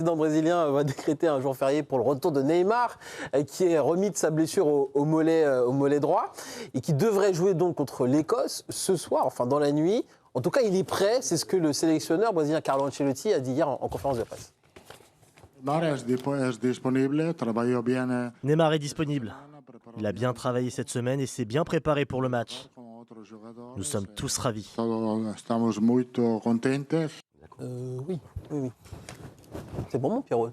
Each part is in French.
Le président brésilien va décréter un jour férié pour le retour de Neymar, qui est remis de sa blessure au mollet droit, et qui devrait jouer donc contre l'Écosse ce soir, enfin dans la nuit. En tout cas, il est prêt, c'est ce que le sélectionneur brésilien Carlo Ancelotti a dit hier en conférence de presse. Neymar est disponible. Il a bien travaillé cette semaine et s'est bien préparé pour le match. Nous sommes tous ravis. Oui. C'est bon, mon Pierrot.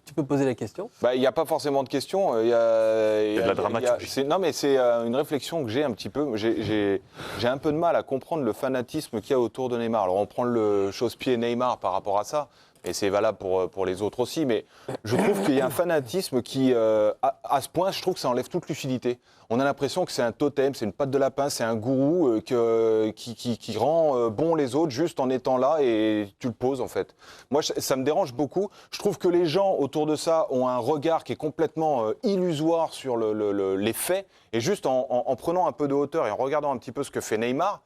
Tu peux poser la question. Il n'y a pas forcément de question. Il y a de la dramaturgie. Non, mais c'est une réflexion que j'ai un petit peu. J'ai un peu de mal à comprendre le fanatisme qu'il y a autour de Neymar. Alors, on prend le chausse-pied Neymar par rapport à ça, et c'est valable pour les autres aussi. Mais je trouve qu'il y a un fanatisme qui, à ce point, je trouve que ça enlève toute lucidité. On a l'impression que c'est un totem, c'est une patte de lapin, c'est un gourou qui rend bon les autres juste en étant là et tu le poses en fait. Moi, ça me dérange beaucoup. Je trouve que les gens autour de ça ont un regard qui est complètement illusoire sur les faits et juste en prenant un peu de hauteur et en regardant un petit peu ce que fait Neymar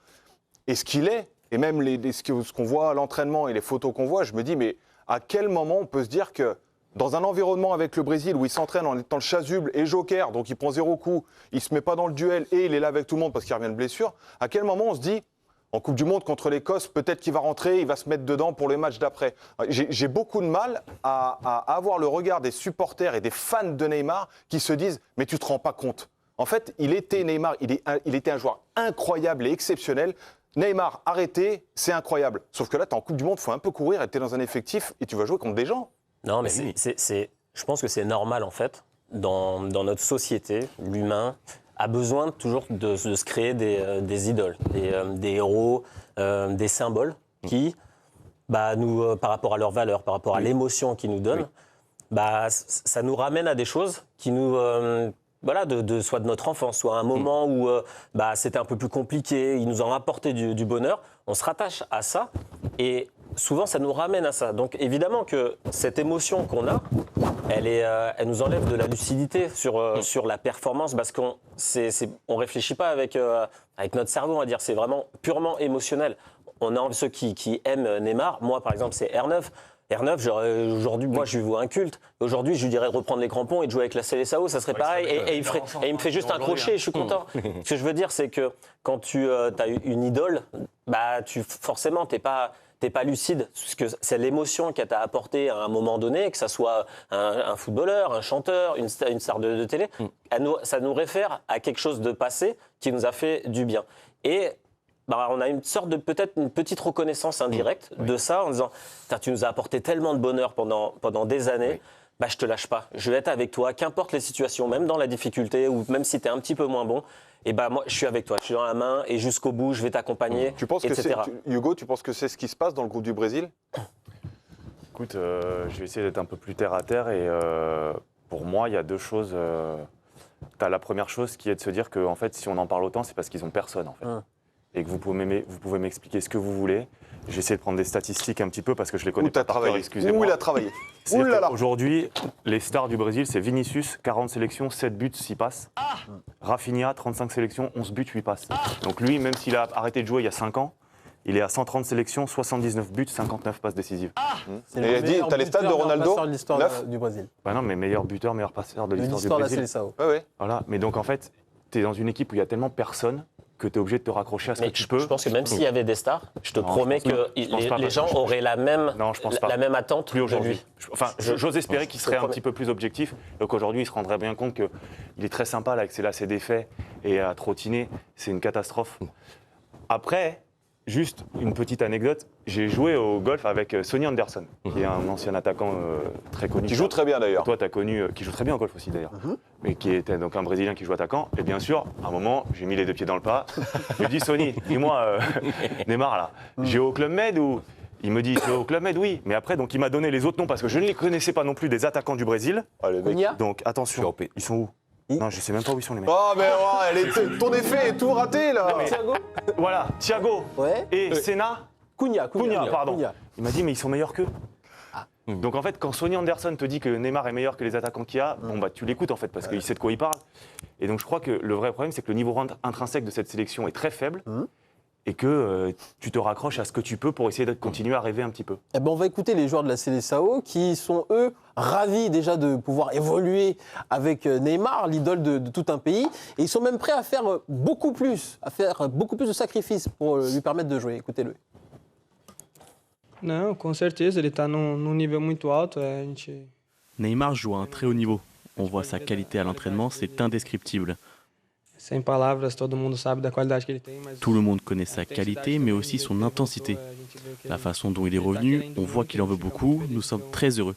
et ce qu'il est, et même ce qu'on voit à l'entraînement et les photos qu'on voit, je me dis mais à quel moment on peut se dire que dans un environnement avec le Brésil où il s'entraîne en étant le chasuble et joker, donc il prend 0 coup, il ne se met pas dans le duel et il est là avec tout le monde parce qu'il revient de blessure, à quel moment on se dit, en Coupe du Monde contre l'Écosse, peut-être qu'il va rentrer, il va se mettre dedans pour les matchs d'après. J'ai beaucoup de mal à avoir le regard des supporters et des fans de Neymar qui se disent « mais tu ne te rends pas compte ». En fait, Neymar, il était un joueur incroyable et exceptionnel. Neymar, arrêté, c'est incroyable. Sauf que là, tu es en Coupe du Monde, il faut un peu courir et tu es dans un effectif et tu vas jouer contre des gens. Non, mais je pense que c'est normal, en fait. Dans notre société, l'humain a besoin toujours de se créer des idoles, des héros, des symboles qui, nous, par rapport à leurs valeurs, par rapport à l'émotion qu'ils nous donnent, ça nous ramène à des choses qui nous... soit de notre enfance, soit à un moment où c'était un peu plus compliqué, ils nous ont apporté du bonheur, on se rattache à ça et souvent ça nous ramène à ça. Donc évidemment que cette émotion qu'on a, elle nous enlève de la lucidité sur la performance parce qu'on réfléchit pas avec notre cerveau, on va dire, c'est vraiment purement émotionnel. On a ceux qui aiment Neymar, moi par exemple c'est R9. R9, aujourd'hui, moi, je lui vois un culte. Aujourd'hui, je lui dirais de reprendre les crampons et de jouer avec la Seleção, ça serait pareil. Et il me fait juste un crochet, je suis content. Ce que je veux dire, c'est que quand tu as une idole, forcément, t'es pas lucide. Parce que c'est l'émotion qu'elle t'a apporté à un moment donné, que ça soit un footballeur, un chanteur, une star de télé. Ça nous réfère à quelque chose de passé qui nous a fait du bien. Et on a une sorte de peut-être une petite reconnaissance indirecte de ça en disant tu nous as apporté tellement de bonheur pendant des années, je te lâche pas, je vais être avec toi, qu'importe les situations, même dans la difficulté ou même si tu es un petit peu moins bon, et moi je suis avec toi, je suis dans la main et jusqu'au bout je vais t'accompagner, etc. Hugo, tu penses que c'est ce qui se passe dans le groupe du Brésil? Écoute, je vais essayer d'être un peu plus terre à terre et pour moi il y a deux choses. Tu as la première chose qui est de se dire que en fait, si on en parle autant, c'est parce qu'ils n'ont personne en fait. Et que vous pouvez m'expliquer ce que vous voulez. J'ai essayé de prendre des statistiques un petit peu parce que je les connais pas par cœur, excusez-moi. Où il a travaillé? Aujourd'hui, les stars du Brésil, c'est Vinicius, 40 sélections, 7 buts, 6 passes. Rafinha, 35 sélections, 11 buts, 8 passes. Donc lui, même s'il a arrêté de jouer il y a 5 ans, il est à 130 sélections, 79 buts, 59 passes décisives. C'est le meilleur t'as les stats de Ronaldo buteur de l'histoire du Brésil. Non, mais meilleur buteur, meilleur passeur de l'histoire du De la Brésil. Seleção. Voilà, mais donc en fait, tu es dans une équipe où il y a tellement personne que tu es obligé de te raccrocher à ce que tu peux. Je pense que même s'il y avait des stars, je te promets que les gens auraient la même attente plus aujourd'hui. Enfin, j'ose espérer Je qu'il serait un promets. petit peu plus objectif. Donc aujourd'hui, il se rendrait bien compte qu'il est très sympa là, avec ses lacets défaits et à trottiner, c'est une catastrophe. Après, juste une petite anecdote, j'ai joué au golf avec Sonny Anderson, qui est un ancien attaquant très connu. Qui joue très bien d'ailleurs. Toi, tu as connu, qui joue très bien au golf aussi d'ailleurs, mais qui était donc un Brésilien qui joue attaquant. Et bien sûr, à un moment, j'ai mis les deux pieds dans le pas. Je lui ai dit, Sonny, dis-moi, Neymar là, j'ai au Club Med ou... Il me dit, au Club Med, oui. Mais après, donc, il m'a donné les autres noms parce que je ne les connaissais pas non plus des attaquants du Brésil. Donc, attention, ils sont où? Non, je sais même pas où ils sont les mecs. Oh, mais ton effet est tout raté là. Thiago. Voilà, Thiago et Senna. Cunha, pardon. Cunha. Il m'a dit, mais ils sont meilleurs qu'eux. Donc en fait, quand Sonny Anderson te dit que Neymar est meilleur que les attaquants qu'il y a, tu l'écoutes en fait, parce qu'il sait de quoi il parle. Et donc je crois que le vrai problème, c'est que le niveau intrinsèque de cette sélection est très faible. et que tu te raccroches à ce que tu peux pour essayer de continuer à rêver un petit peu. Eh ben, on va écouter les joueurs de la Seleção qui sont, eux, ravis déjà de pouvoir évoluer avec Neymar, l'idole de tout un pays. Et ils sont même prêts à faire beaucoup plus de sacrifices pour lui permettre de jouer. Écoutez-le. Não, com certeza, ele está num nível muito alto. A gente... Neymar joue à un très haut niveau. On voit sa qualité à l'entraînement, c'est indescriptible. Sem palavras, todo mundo sabe da qualidade que ele tem. Mas Tout le monde connaît sa qualité, mais aussi son intensité. La façon dont il est revenu, on voit qu'il en veut beaucoup. Nous sommes très heureux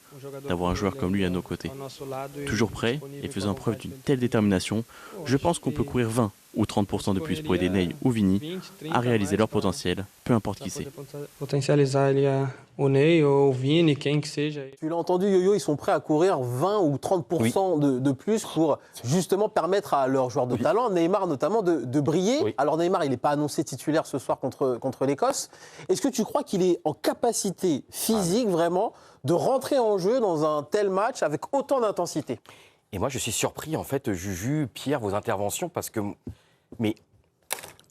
d'avoir un joueur comme lui à nos côtés. Toujours prêt et faisant preuve d'une telle détermination, je pense qu'on peut courir 20 ou 30% de plus pour aider Ney ou Vini à réaliser leur potentiel, peu importe qui c'est. Potencializar ali o Ney ou o Vini, quem que seja. Tu l'as entendu, Yo-Yo, ils sont prêts à courir 20 ou 30% de plus pour justement permettre à leurs joueurs de talent, Neymar notamment, de briller. Oui. Alors Neymar, il n'est pas annoncé titulaire ce soir contre l'Écosse. Est-ce que tu crois qu'il est en capacité physique vraiment de rentrer en jeu dans un tel match avec autant d'intensité? Et moi, je suis surpris, en fait, Juju, Pierre, vos interventions, parce que... Mais...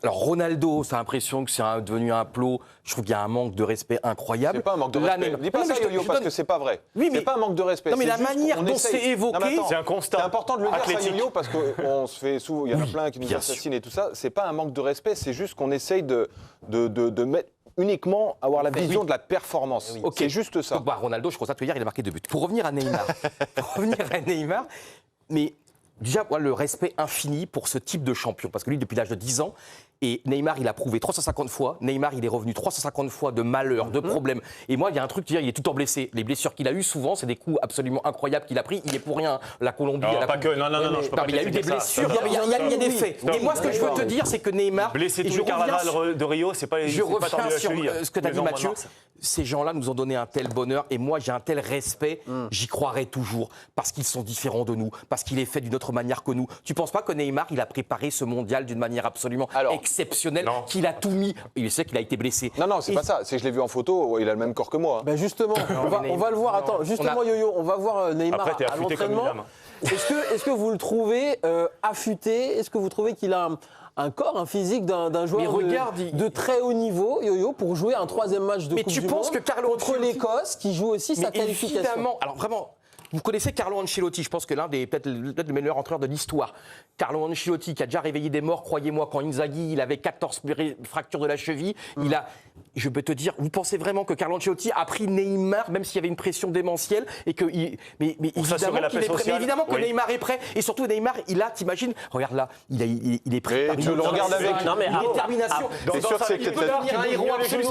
Alors, Ronaldo, ça a l'impression que c'est devenu un plot. Je trouve qu'il y a un manque de respect incroyable. C'est pas un manque de Là, respect. Neymar- Dis pas Non, mais ça, je te- Yo-Yo, je parce donne- que c'est pas vrai. Oui, mais- C'est pas un manque de respect. Non, mais c'est la juste manière qu'on dont essaye- c'est évoqué- Non, mais attends, C'est un constat C'est important de le dire, ça, athlétique. Yo-Yo, parce qu'on se fait souvent... Il y en a plein qui nous bien assassinent et tout ça. C'est pas un manque de respect, c'est juste qu'on essaye de mettre uniquement avoir la vision de la performance. Ok. C'est juste ça. Donc, bah, Ronaldo, je constate que hier, il a marqué 2 buts. Pour revenir à Neymar, mais déjà, moi, le respect infini pour ce type de champion. Parce que lui, depuis l'âge de 10 ans, et Neymar, il a prouvé 350 fois. Neymar, il est revenu 350 fois de malheurs, de problèmes. Et moi, il y a un truc, il est tout le temps blessé. Les blessures qu'il a eues, souvent, c'est des coups absolument incroyables qu'il a pris. Il est pour rien. La Colombie, Non, à la pas Coupe- que, non, je peux pas mais il y a eu des critiquer ça. blessures, il y a des faits. Stop. Et moi, ce que je veux te dire, c'est que Neymar... Blessé et tout je le reviens carnaval de Rio, c'est pas Je c'est pas tendu reviens la sur cheville. ce que tu as Les dit, gens Mathieu. vont voir. Ces gens-là nous ont donné un tel bonheur et moi j'ai un tel respect, j'y croirai toujours parce qu'ils sont différents de nous, parce qu'il est fait d'une autre manière que nous. Tu penses pas que Neymar, il a préparé ce mondial d'une manière absolument Alors, exceptionnelle, non. qu'il a tout mis. Il sait qu'il a été blessé. Non, c'est Et- pas ça. C'est que je l'ai vu en photo, il a le même corps que moi. Ben justement, on va le voir. Non, Attends, justement, on a- Yo-Yo, on va voir Neymar Après, t'es à affûté comme une l'entraînement. lame. Est-ce que vous le trouvez affûté? Est-ce que vous trouvez qu'il a un corps, un physique d'un joueur Mais regarde, de très haut niveau, Yo-Yo, pour jouer un troisième match de Mais Coupe tu du penses Monde que Carlo contre Ancelotti- l'Écosse, qui joue aussi sa Mais qualification? évidemment, alors vraiment, vous connaissez Carlo Ancelotti, je pense que peut-être le meilleur entraîneur de l'histoire. Carlo Ancelotti qui a déjà réveillé des morts, croyez-moi, quand Inzaghi, il avait 14 fractures de la cheville, je peux te dire, vous pensez vraiment que Carlo Ancelotti a pris Neymar, même s'il y avait une pression démentielle, et que mais s'assurer la paix qu'il est prêt, mais sociale. évidemment que Oui. Neymar est prêt, et surtout Neymar, t'imagines, regarde là, il est prêt. Et par tu une le regardes avec- Non, mais une détermination. T'es sûr que c'est Il peut peut-être- devenir un héros absolu,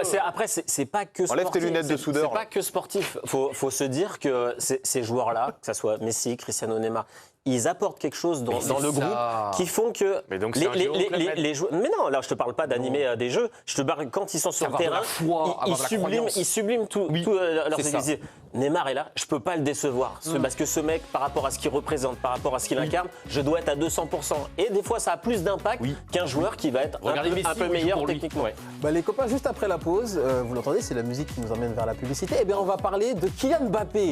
c'est Après, c'est pas que sportif. Enlève tes lunettes de soudeur, C'est pas là. que sportif. Faut se dire que ces joueurs-là, que ce soit Messi, Cristiano, Neymar, ils apportent quelque chose dans c'est le ça. groupe qui font que Mais donc c'est un géo, Club Med. les joueurs. Mais non, là je te parle pas d'animer des jeux. Je te parle quand ils sont sur le Avoir de terrain, la foi, avoir de la croyance. ils subliment tout Oui, leurs c'est ça. églises. Neymar est là, je peux pas le décevoir. Parce que ce mec, par rapport à ce qu'il représente, par rapport à ce qu'il incarne, je dois être à 200%. Et des fois, ça a plus d'impact Oui. qu'un joueur qui va être Regardez Messi, un peu il joue meilleur pour lui. techniquement. Bah, les copains, juste après la pause, vous l'entendez, c'est la musique qui nous emmène vers la publicité. Eh bien, on va parler de Kylian Mbappé.